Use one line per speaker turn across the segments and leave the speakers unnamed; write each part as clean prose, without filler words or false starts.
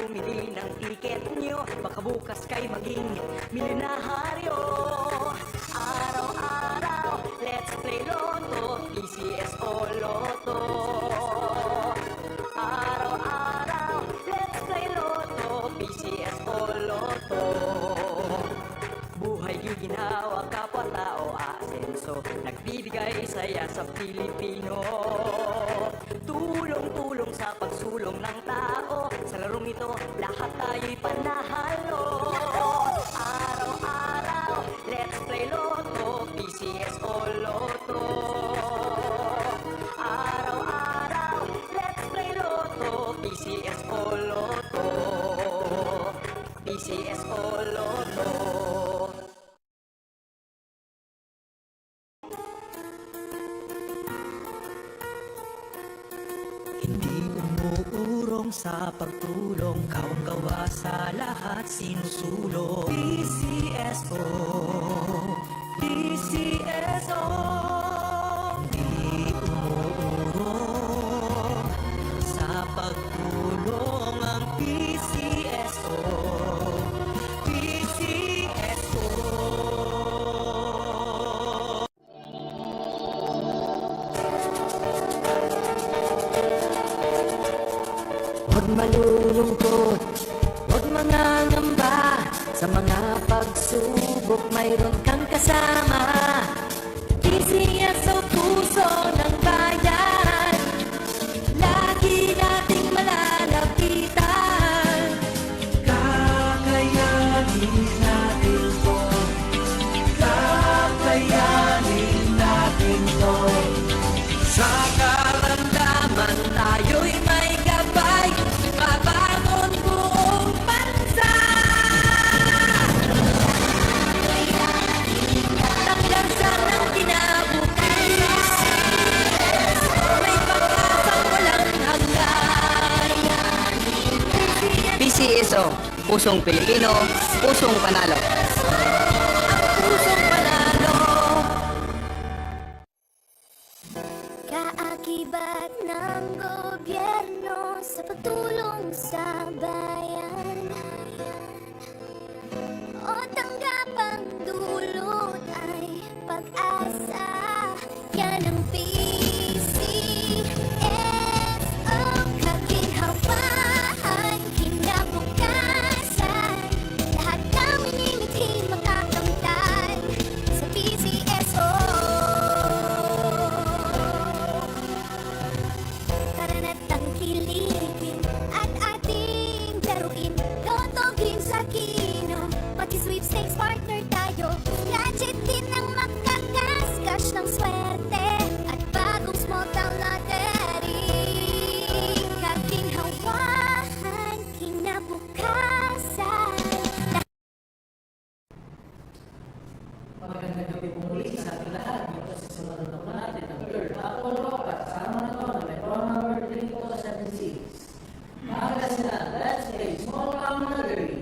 bumili ng tiket nyo, baka bukas kay maging milyonaryo. Araw-araw, let's play Lotto, PCS o Lotto. Araw-araw, let's play Lotto, PCS o Lotto. Buhay giginawa, kapwa-tao asenso, nagbibigay saya sa Pilipino. Tulong-tulong sa pagsulong ng tao, sa larong ito, lahat tayo'y panahalo. Araw-araw, let's play Lotto, PCS o Lotto. Araw-araw, let's play Lotto, PCS o Lotto. PCS o Lotto. Hindi umuurong sa pagtulong, kawang-gawa sa lahat sinusulong. PCSO, PCSO. Hindi umuurong sa pagtulong ang PCSO, PCSO. Huwag malulungkot, huwag mangangamba, sa mga pagsubok mayroon kang kasama. PCS o puso ng bayan, lagi nating malalapitan. Kakayanin natin to, kakayanin natin to. Sa karamdaman tayo'y may gabay, babangon buong bansa. Tanggasan ng kinabukasan, may pag-asang walang hanggan. PCSO, pusong Pilipino, pusong panalo. Ang pusong panalo. Kaakibat ng gobyerno sa pagtulong sa bayan, o tanggapang dulot ay pag-asa. Yan ang PCS, ang kaginhawahan, kinabukasan. Lahat ng minimithi makakamtan sa PCSO. Karana't tangkilikin at ating laruin, Lotto Games Aquino, pati sweepstakes partner tayo. Gadget din ang makakascash ng swerte at bagong small town lottery. Kaginhawahan, kinabukasan.
Magandang gabi po muli sa ating lahat. Dito sa sumunod na po natin ang third Apple Rocket. Kasama na ito na may promo number 3276. Maaga sila, let's play Small Town Lottery.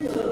So,